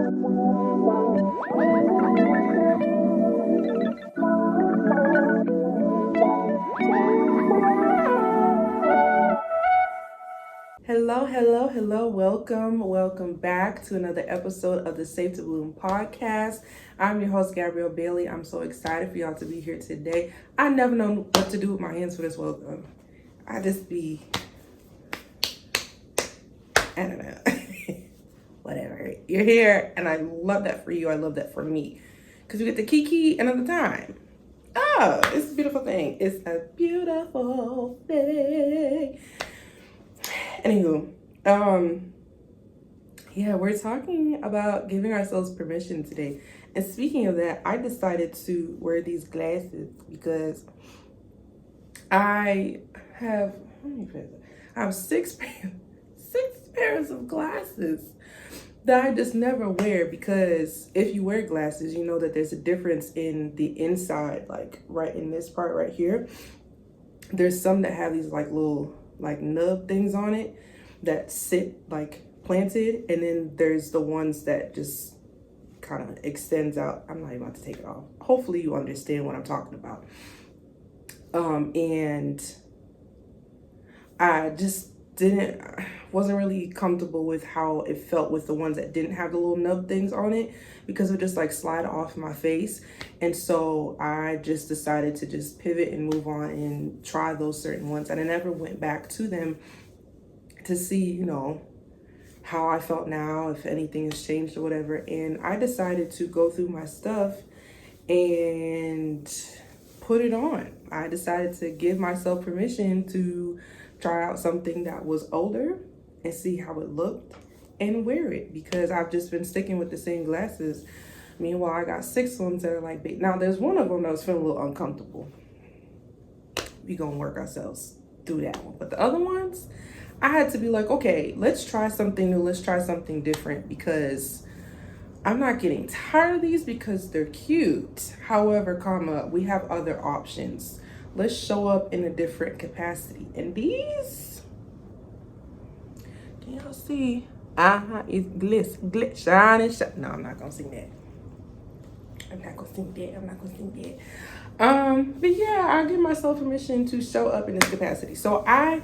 Hello, hello, hello. Welcome back to another episode of the Safe to Bloom podcast. I'm your host, Gabrielle Bailey. I'm so excited for y'all to be here today. I never know what to do with my hands for this welcome. I just be, I don't know. Whatever. You're here, and I love that for you. I love that for me. Because we get the kiki another time. Oh, it's a beautiful thing. It's a beautiful thing. Anywho, we're talking about giving ourselves permission today. And speaking of that, I decided to wear these glasses because I have how many pairs? I have six pairs of glasses that I just never wear, because if you wear glasses, you know that there's a difference in the inside, like right in this part right here. There's some that have these like little like nub things on it that sit like planted, and then there's the ones that just kind of extends out. I'm not even about to take it off. Hopefully you understand what I'm talking about. And I just wasn't really comfortable with how it felt with the ones that didn't have the little nub things on it, because it would just like slide off my face. And so I just decided to just pivot and move on and try those certain ones. And I never went back to them to see, you know, how I felt now, if anything has changed or whatever. And I decided to go through my stuff and put it on. I decided to give myself permission to try out something that was older and see how it looked and wear it, because I've just been sticking with the same glasses. Meanwhile, I got 6 ones that are like big. Now there's one of them that was feeling a little uncomfortable. We gonna work ourselves through that one. But the other ones, I had to be like, okay, let's try something new. Let's try something different, because I'm not getting tired of these because they're cute. However, we have other options. Let's show up in a different capacity. And these, can y'all see? It's glitz, shine. No, I'm not gonna sing that. But yeah, I give myself permission to show up in this capacity. So I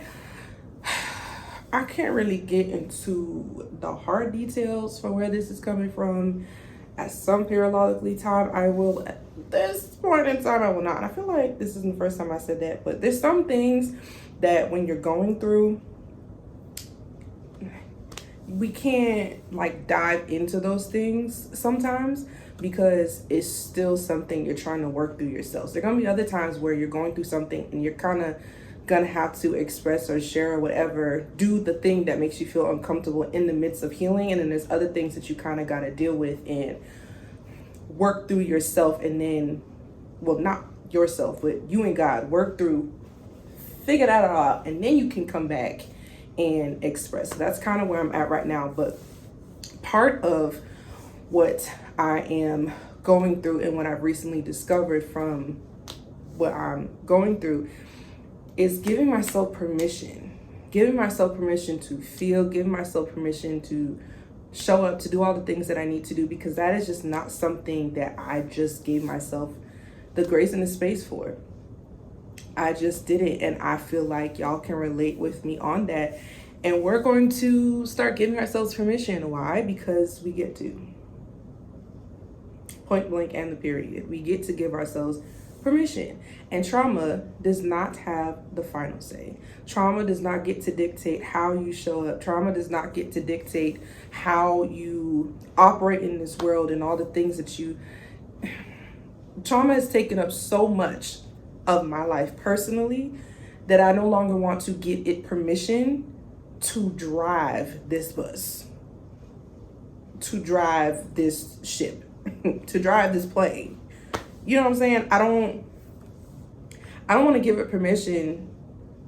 can't really get into the hard details for where this is coming from. At some periodically time, I will. At this point in time, I will not. And I feel like this isn't the first time I said that, but there's some things that when you're going through, we can't like dive into those things sometimes, because it's still something you're trying to work through yourself. So there are gonna be other times where you're going through something and you're kind of gonna have to express or share or whatever, do the thing that makes you feel uncomfortable in the midst of healing. And then there's other things that you kind of got to deal with and work through yourself. And then, well, not yourself, but you and God work through, figure that out, and then you can come back and express. So that's kind of where I'm at right now. But part of what I am going through and what I've recently discovered from what I'm going through is giving myself permission to feel, giving myself permission to show up, to do all the things that I need to do, because that is just not something that I just gave myself the grace and the space for. I just did it, and I feel like y'all can relate with me on that. And we're going to start giving ourselves permission. Why? Because we get to. Point blank and the period. We get to give ourselves permission. And trauma does not have the final say. Trauma does not get to dictate how you show up. Trauma does not get to dictate how you operate in this world and all the things that you... Trauma has taken up so much of my life personally that I no longer want to give it permission to drive this bus, to drive this ship, to drive this plane. You know what I'm saying? I don't want to give it permission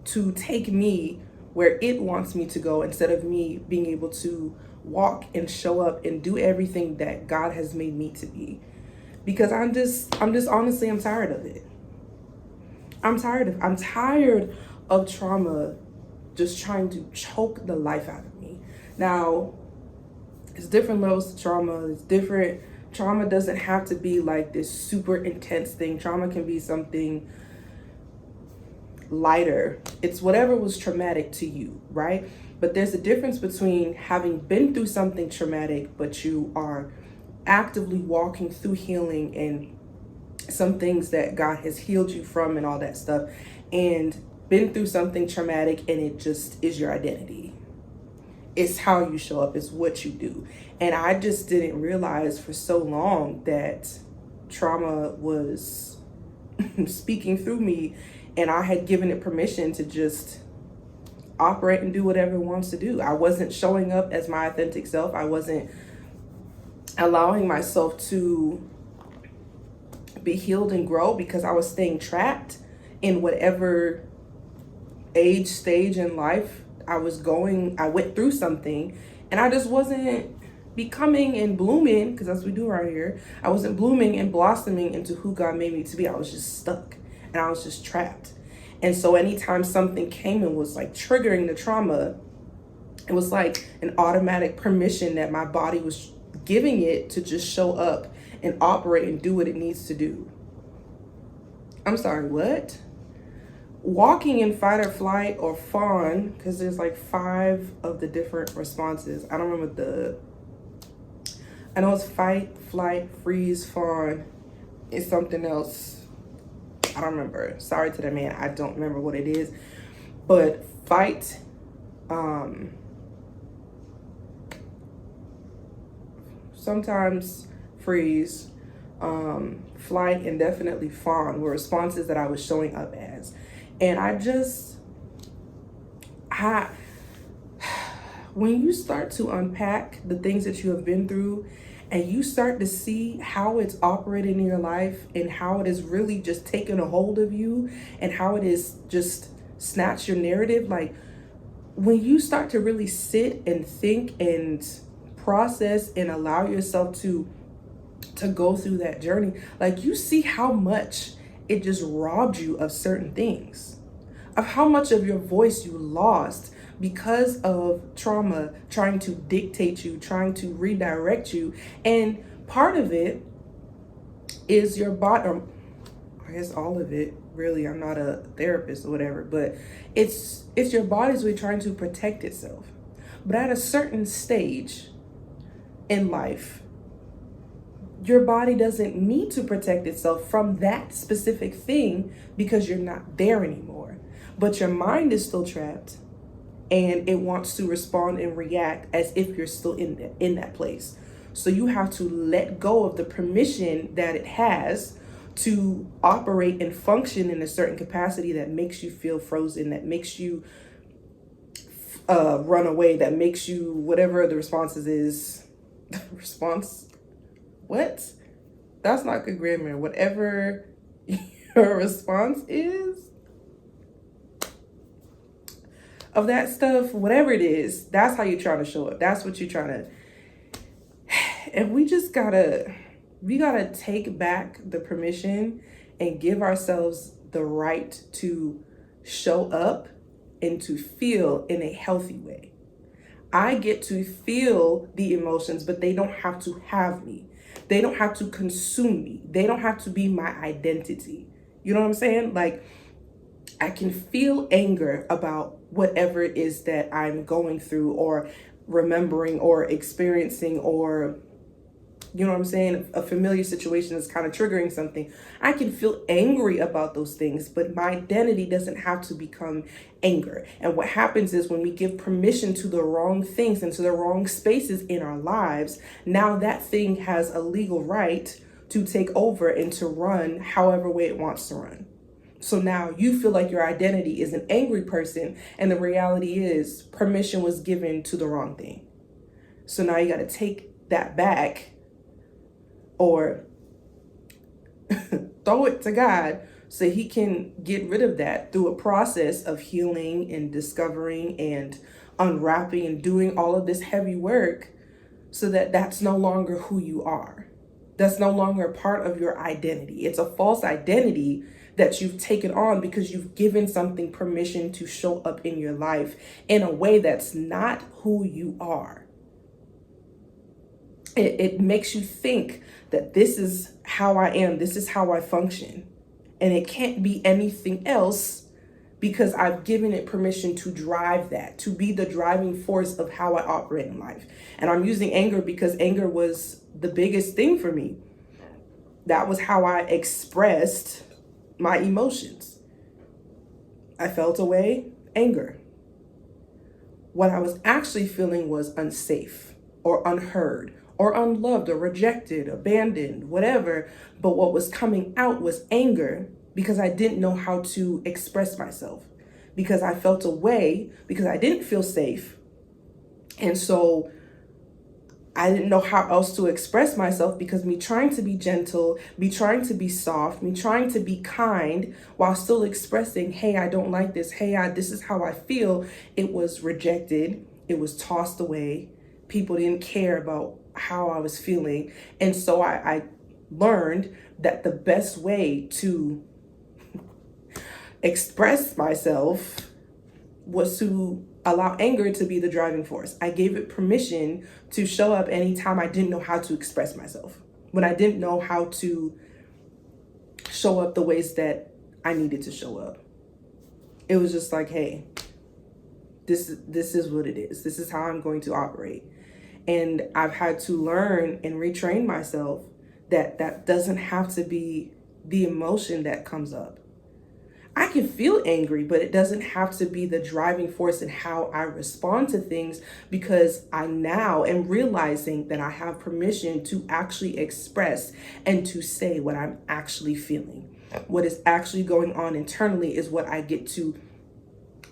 to take me where it wants me to go, instead of me being able to walk and show up and do everything that God has made me to be. Because I'm just honestly, I'm tired of it. I'm tired of trauma just trying to choke the life out of me. Now, It's different levels to trauma. It's different. Trauma doesn't have to be like this super intense thing. Trauma can be something lighter. It's whatever was traumatic to you, right? But there's a difference between having been through something traumatic, but you are actively walking through healing and some things that God has healed you from and all that stuff, and been through something traumatic and it just is your identity. It's how you show up, it's what you do. And I just didn't realize for so long that trauma was speaking through me, and I had given it permission to just operate and do whatever it wants to do. I wasn't showing up as my authentic self. I wasn't allowing myself to be healed and grow because I was staying trapped in whatever age, stage in life I went through something, and I just wasn't becoming and blooming, because that's what we do right here. I wasn't blooming and blossoming into who God made me to be. I was just stuck and I was just trapped. And so anytime something came and was like triggering the trauma, it was like an automatic permission that my body was giving it to just show up and operate and do what it needs to do. I'm sorry, what? Walking in fight or flight or fawn, because there's like 5 of the different responses. I don't remember I know it's fight, flight, freeze, fawn. It's something else. I don't remember. Sorry to the man. I don't remember what it is. But fight, sometimes freeze, flight, and definitely fawn were responses that I was showing up as. And when you start to unpack the things that you have been through, and you start to see how it's operating in your life and how it is really just taking a hold of you and how it is just snatched your narrative, like when you start to really sit and think and process and allow yourself to go through that journey, like you see how much it just robbed you of certain things, of how much of your voice you lost because of trauma trying to dictate you, trying to redirect you. And part of it is your body, or I guess all of it, really. I'm not a therapist or whatever, but it's your body's way trying to protect itself. But at a certain stage in life, your body doesn't need to protect itself from that specific thing because you're not there anymore. But your mind is still trapped, and it wants to respond and react as if you're still in that place. So you have to let go of the permission that it has to operate and function in a certain capacity that makes you feel frozen, that makes you run away, that makes you whatever the responses is. Response? What? That's not good grammar. Whatever your response is of that stuff, whatever it is, that's how you're trying to show up. That's what you're trying to. And we gotta take back the permission and give ourselves the right to show up and to feel in a healthy way. I get to feel the emotions, but they don't have to have me. They don't have to consume me. They don't have to be my identity. You know what I'm saying? Like, I can feel anger about whatever it is that I'm going through or remembering or experiencing, or, you know what I'm saying, a familiar situation is kind of triggering something. I can feel angry about those things, but my identity doesn't have to become anger. And what happens is when we give permission to the wrong things and to the wrong spaces in our lives, now that thing has a legal right to take over and to run however way it wants to run. So now you feel like your identity is an angry person, and the reality is permission was given to the wrong thing. So now you got to take that back, or throw it to God so he can get rid of that through a process of healing and discovering and unwrapping and doing all of this heavy work, so that that's no longer who you are. That's no longer a part of your identity. It's a false identity that you've taken on because you've given something permission to show up in your life in a way that's not who you are. it makes you think that this is how I am, this is how I function, and it can't be anything else because I've given it permission to drive that, to be the driving force of how I operate in life. And I'm using anger because anger was the biggest thing for me. That was how I expressed my emotions. I felt away, anger. What I was actually feeling was unsafe or unheard or unloved or rejected, abandoned, whatever. But what was coming out was anger because I didn't know how to express myself, because I felt away, because I didn't feel safe. And so I didn't know how else to express myself, because me trying to be gentle, me trying to be soft, me trying to be kind while still expressing, hey, I don't like this. Hey, this is how I feel. It was rejected. It was tossed away. People didn't care about how I was feeling. And so I learned that the best way to express myself was to allow anger to be the driving force. I gave it permission to show up anytime I didn't know how to express myself, when I didn't know how to show up the ways that I needed to show up. It was just like, hey, this is what it is. This is how I'm going to operate. And I've had to learn and retrain myself that that doesn't have to be the emotion that comes up. I can feel angry, but it doesn't have to be the driving force in how I respond to things, because I now am realizing that I have permission to actually express and to say what I'm actually feeling. What is actually going on internally is what I get to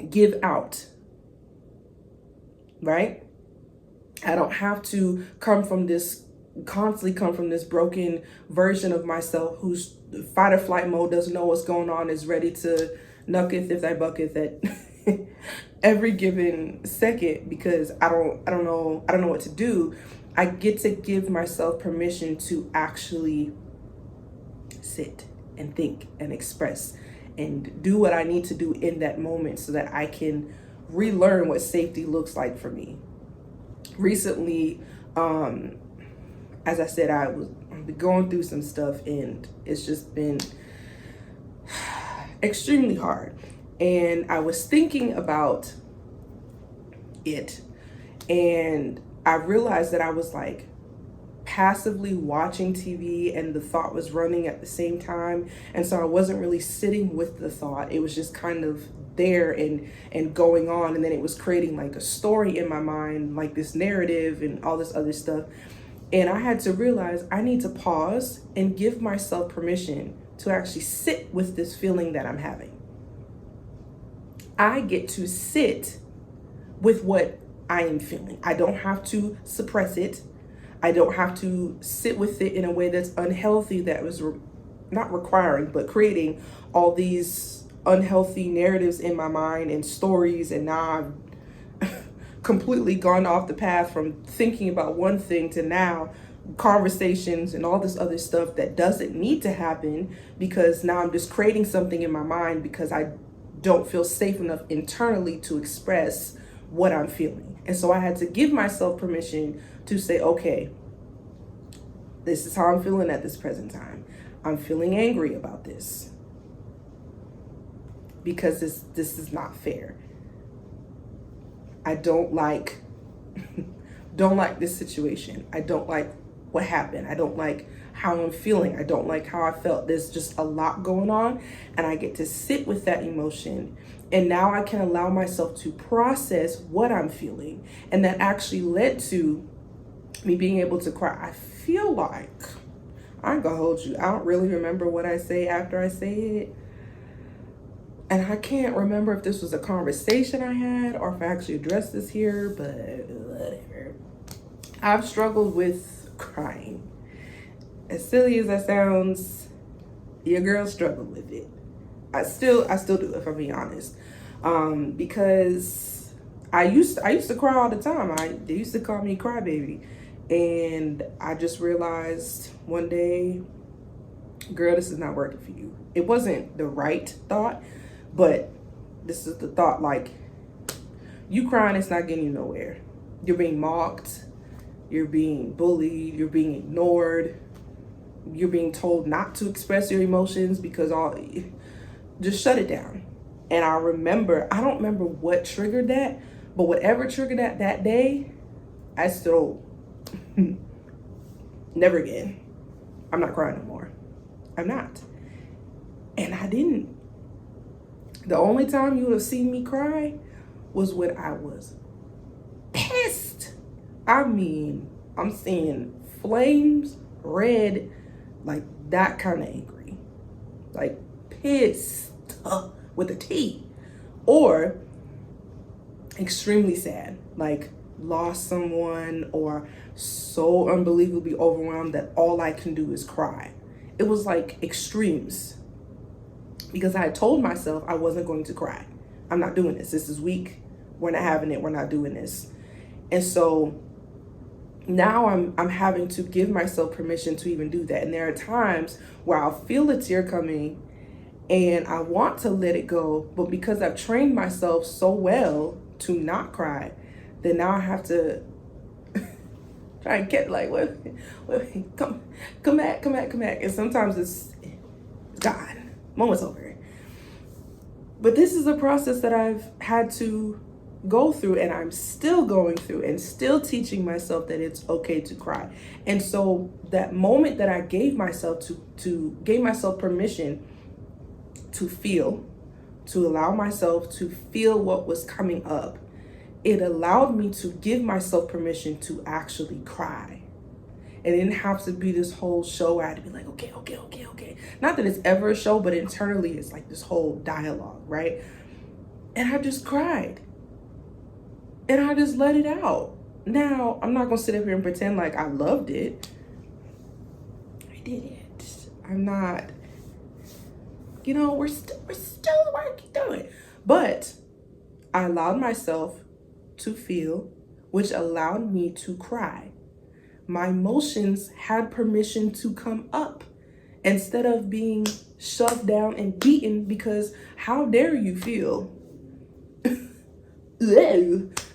give out, right? I don't have to constantly come from this broken version of myself who's fight or flight mode, doesn't know what's going on, is ready to knucketh if I bucketh at every given second because I don't know what to do. I get to give myself permission to actually sit and think and express and do what I need to do in that moment so that I can relearn what safety looks like for me. Recently, as I said, I've been going through some stuff, and it's just been extremely hard. And I was thinking about it, and I realized that I was like passively watching TV, and the thought was running at the same time. And so I wasn't really sitting with the thought. It was just kind of there and going on. And then it was creating like a story in my mind, like this narrative and all this other stuff. And I had to realize I need to pause and give myself permission to actually sit with this feeling that I'm having. I get to sit with what I am feeling. I don't have to suppress it. I don't have to sit with it in a way that's unhealthy, that was not requiring, but creating all these unhealthy narratives in my mind and stories. And now I've completely gone off the path from thinking about one thing to now conversations and all this other stuff that doesn't need to happen, because now I'm just creating something in my mind because I don't feel safe enough internally to express what I'm feeling. And so I had to give myself permission to say, okay, this is how I'm feeling at this present time. I'm feeling angry about this because this is not fair. I don't like this situation. I don't like what happened. I don't like how I'm feeling. I don't like how I felt. There's just a lot going on, and I get to sit with that emotion. And now I can allow myself to process what I'm feeling. And that actually led to me being able to cry. I feel like, I ain't gonna hold you, I don't really remember what I say after I say it. And I can't remember if this was a conversation I had or if I actually addressed this here, but whatever. I've struggled with crying. As silly as that sounds, your girl struggled with it. I still do, if I'm being honest. Because I used to cry all the time. They used to call me crybaby. And I just realized one day, girl, this is not working for you. It wasn't the right thought, but this is the thought, like, you crying, it's not getting you nowhere. You're being mocked. you're being bullied, you're being ignored, you're being told not to express your emotions because just shut it down. And I don't remember what triggered that, but whatever triggered that day, I still, never again. I'm not crying no more. I'm not. And I didn't. The only time you would have seen me cry was when I was pissed. I mean, I'm seeing flames, red, like that kind of angry. Like pissed with a T. Or extremely sad, like lost someone or so unbelievably overwhelmed that all I can do is cry. It was like extremes because I had told myself I wasn't going to cry. I'm not doing this. This is weak. We're not having it. We're not doing this. And so now I'm having to give myself permission to even do that. And there are times where I'll feel a tear coming and I want to let it go, but because I've trained myself so well to not cry, then now I have to try and get like, wait, come back. And sometimes it's gone. Moment's over. But this is a process that I've had to go through, and I'm still going through and still teaching myself that it's okay to cry. And so that moment that I gave myself gave myself permission to feel, to allow myself to feel what was coming up, it allowed me to give myself permission to actually cry. It didn't have to be this whole show. I had to be like, okay. Not that it's ever a show, but internally it's like this whole dialogue, right? And I just cried. And I just let it out. Now, I'm not going to sit up here and pretend like I loved it. I didn't. I'm not. We're still working through it. But I allowed myself to feel, which allowed me to cry. My emotions had permission to come up instead of being shoved down and beaten, because how dare you feel?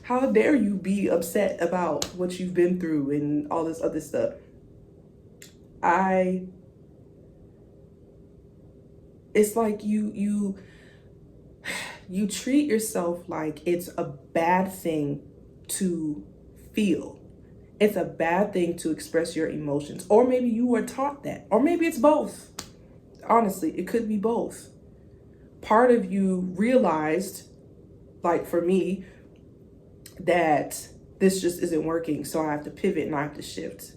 How dare you be upset about what you've been through and all this other stuff? It's like you treat yourself like it's a bad thing to feel. It's a bad thing to express your emotions. Or maybe you were taught that. Or maybe it's both. Honestly, it could be both. Part of you realized, like for me, that this just isn't working, so I have to pivot and I have to shift.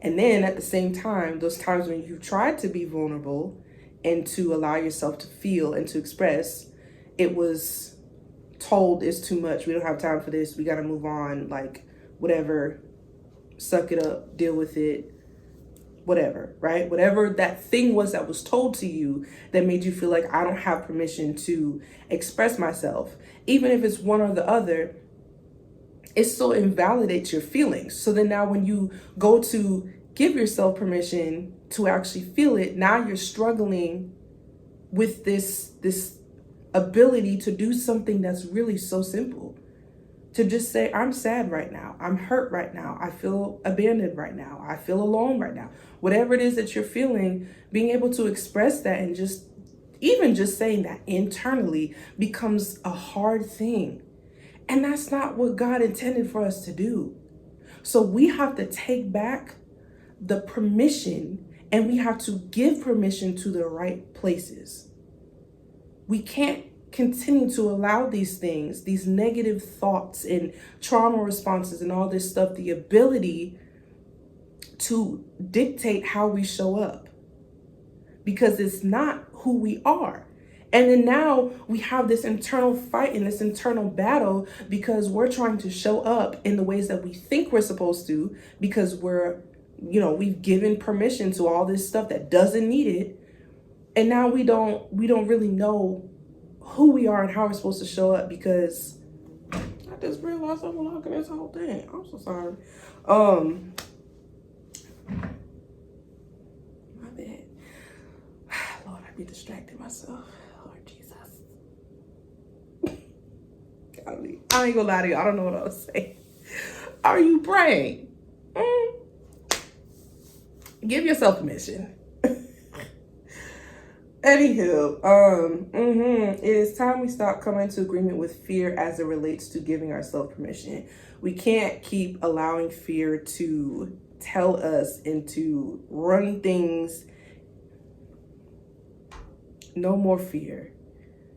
And then at the same time, those times when you tried to be vulnerable and to allow yourself to feel and to express, it was told it's too much. We don't have time for this. We got to move on. Like, whatever, suck it up, deal with it, whatever, right? Whatever that thing was that was told to you that made you feel like I don't have permission to express myself. Even if it's one or the other, it still invalidates your feelings. So then now when you go to give yourself permission to actually feel it, now you're struggling with this ability to do something that's really so simple. To just say, I'm sad right now. I'm hurt right now. I feel abandoned right now. I feel alone right now. Whatever it is that you're feeling, being able to express that and even just saying that internally becomes a hard thing. And that's not what God intended for us to do. So we have to take back the permission, and we have to give permission to the right places. We can't continue to allow these things, these negative thoughts and trauma responses and all this stuff, the ability to dictate how we show up, because it's not who we are. And then now we have this internal fight and this internal battle because we're trying to show up in the ways that we think we're supposed to, because we've given permission to all this stuff that doesn't need it. And now we don't really know who we are and how we're supposed to show up, because I just realized I'm vlogging this whole thing. I'm so sorry. My bad. Lord, I be distracting myself. Lord Jesus. Golly. I ain't gonna lie to you. I don't know what I was saying. Are you praying? Give yourself permission. Anywho, it is time we stop coming into agreement with fear as it relates to giving ourselves permission. We can't keep allowing fear to tell us and to run things. No more fear.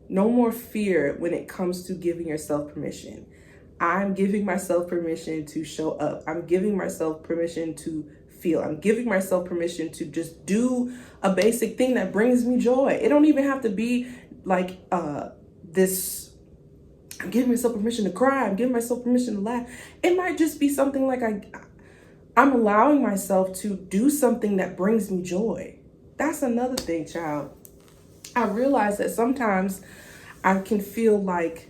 No more fear when it comes to giving yourself permission. I'm giving myself permission to show up. I'm giving myself permission to feel. I'm giving myself permission to just do a basic thing that brings me joy. It don't even have to be like this. I'm giving myself permission to cry. I'm giving myself permission to laugh. It might just be something like I'm allowing myself to do something that brings me joy. That's another thing, child. I realize that sometimes I can feel like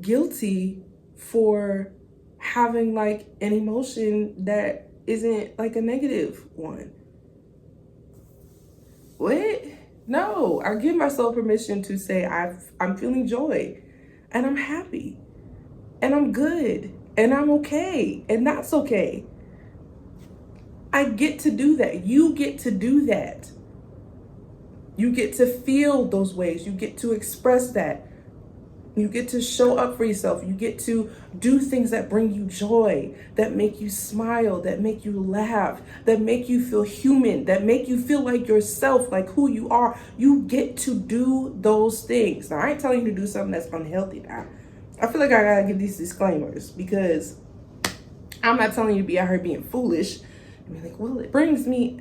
guilty for having like an emotion that isn't like a negative one. What? No, I give myself permission to say I'm feeling joy and I'm happy and I'm good and I'm okay and that's okay. I get to do that. You get to do that. You get to feel those ways. You get to express that. You get to show up for yourself. You get to do things that bring you joy, that make you smile, that make you laugh, that make you feel human, that make you feel like yourself, like who you are. You get to do those things. Now, I ain't telling you to do something that's unhealthy now. I feel like I gotta give these disclaimers because I'm not telling you to be out here being foolish and be like, well, it brings me...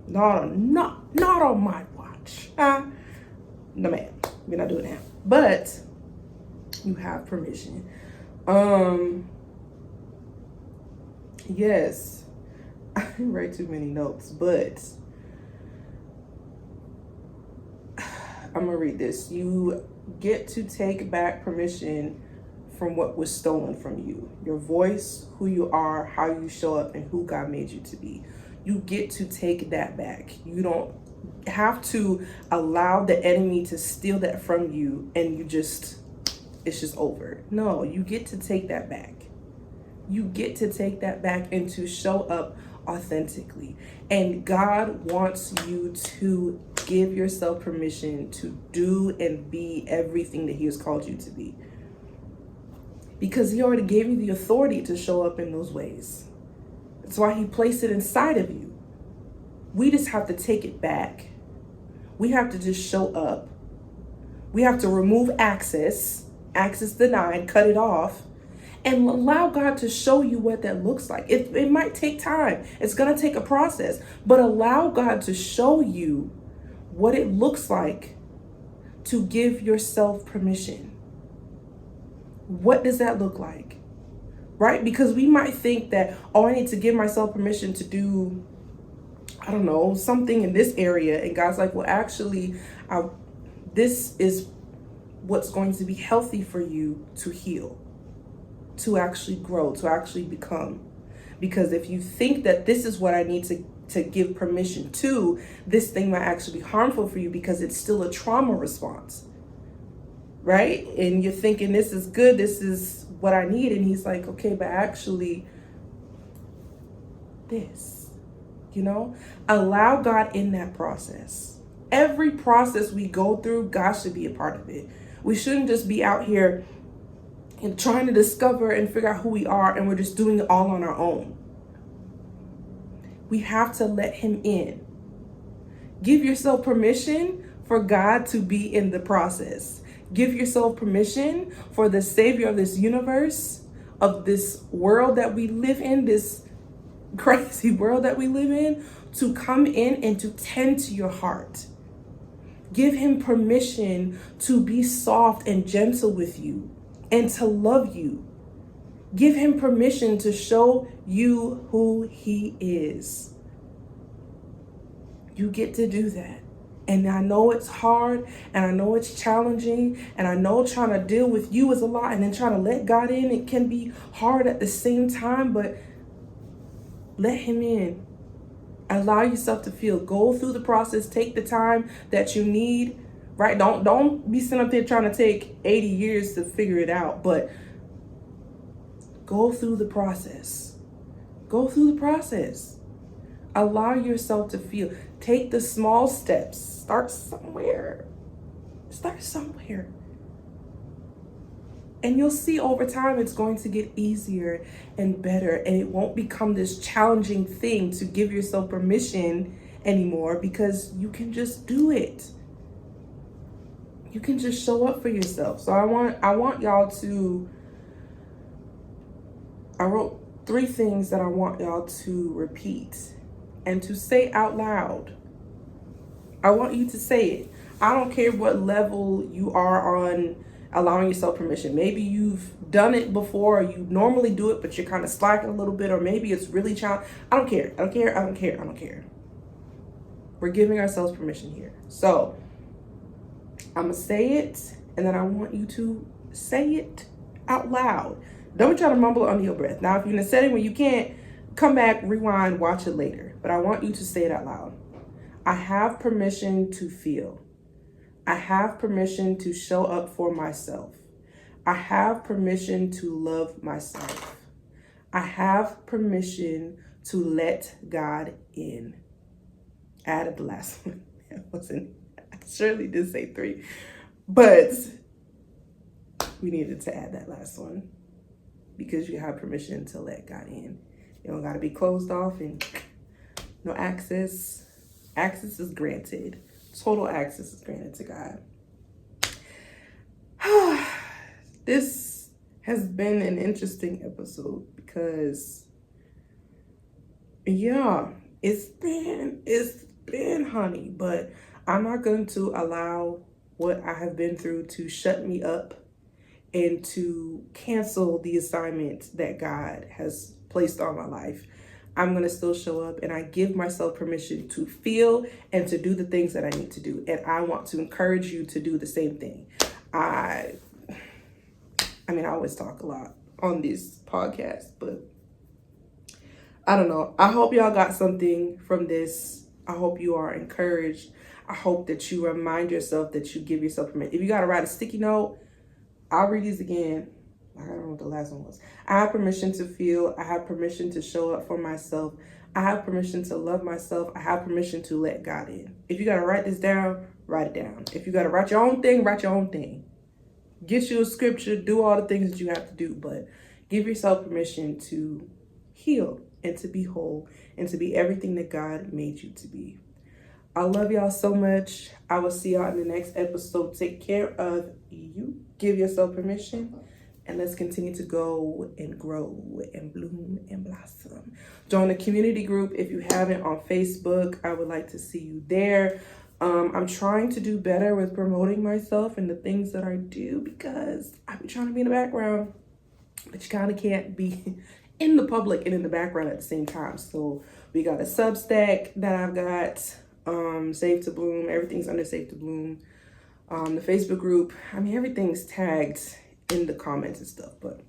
Not on my watch. No, ma'am. We're not doing that. But you have permission. Yes. I didn't write too many notes, but I'm gonna read this. You get to take back permission from what was stolen from you. Your voice, who you are, how you show up, and who God made you to be. You get to take that back. You don't have to allow the enemy to steal that from you and it's just over. No, you get to take that back. You get to take that back and to show up authentically. And God wants you to give yourself permission to do and be everything that He has called you to be. Because He already gave you the authority to show up in those ways. That's why He placed it inside of you. We just have to take it back. We have to just show up. We have to remove access denied, cut it off, and allow God to show you what that looks like. It might take time. It's going to take a process, but allow God to show you what it looks like to give yourself permission. What does that look like? Right? Because we might think that, I need to give myself permission to do, I don't know, something in this area. And God's like, well, actually, this is what's going to be healthy for you to heal, to actually grow, to actually become. Because if you think that this is what I need to give permission to, this thing might actually be harmful for you because it's still a trauma response. Right? And you're thinking this is good, this is what I need. And He's like, okay, but actually this, allow God in that process. Every process we go through, God should be a part of it. We shouldn't just be out here and trying to discover and figure out who we are and we're just doing it all on our own. We have to let Him in. Give yourself permission for God to be in the process. Give yourself permission for the Savior of this universe, of this world that we live in, this crazy world that we live in, to come in and to tend to your heart. Give Him permission to be soft and gentle with you and to love you. Give Him permission to show you who He is. You get to do that. And I know it's hard and I know it's challenging and I know trying to deal with you is a lot and then trying to let God in, it can be hard at the same time, but let Him in. Allow yourself to feel. Go through the process. Take the time that you need, right? Don't be sitting up there trying to take 80 years to figure it out, but Go through the process. Go through the process. Allow yourself to feel. Take the small steps. Start somewhere. Start somewhere. And you'll see over time it's going to get easier and better, and it won't become this challenging thing to give yourself permission anymore, because you can just do it. You can just show up for yourself. So I want y'all to, I wrote 3 things that I want y'all to repeat and to say out loud. I want you to say it. I don't care what level you are on allowing yourself permission. Maybe you've done it before, or you normally do it, but you're kind of slacking a little bit, or maybe it's really challenging. I don't care. We're giving ourselves permission here. So I'm gonna say it, and then I want you to say it out loud. Don't be trying to mumble under your breath. Now, if you're in a setting where you can't, come back, rewind, watch it later. But I want you to say it out loud. I have permission to feel. I have permission to show up for myself. I have permission to love myself. I have permission to let God in. Added the last one. I surely did say 3, but we needed to add that last one, because you have permission to let God in. You don't got to be closed off and no access. Access is granted. Total access is granted to God. This has been an interesting episode because, yeah, it's been honey, but I'm not going to allow what I have been through to shut me up and to cancel the assignment that God has placed on my life. I'm going to still show up, and I give myself permission to feel and to do the things that I need to do. And I want to encourage you to do the same thing. I always talk a lot on this podcast, but I don't know. I hope y'all got something from this. I hope you are encouraged. I hope that you remind yourself that you give yourself permission. If you got to write a sticky note, I'll read these again. I don't know what the last one was. I have permission to feel. I have permission to show up for myself. I have permission to love myself. I have permission to let God in. If you got to write this down, write it down. If you got to write your own thing, write your own thing. Get you a scripture, do all the things that you have to do, but give yourself permission to heal and to be whole and to be everything that God made you to be. I love y'all so much. I will see y'all in the next episode. Take care of you. Give yourself permission. And let's continue to go and grow and bloom and blossom. Join the community group if you haven't on Facebook. I would like to see you there. I'm trying to do better with promoting myself and the things that I do, because I've been trying to be in the background, but you kind of can't be in the public and in the background at the same time. So we got a Substack that I've got, Save to Bloom. Everything's under Save to Bloom. The Facebook group, everything's tagged in the comments and stuff, but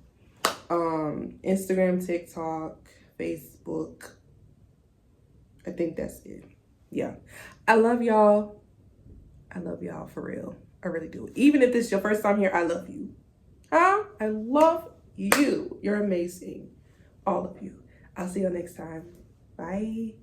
Instagram, TikTok, Facebook, I think that's it. Yeah, I love y'all. I love y'all for real. I really do. Even if this is your first time here, I love you. I love you. You're amazing, all of you. I'll see you next time. Bye.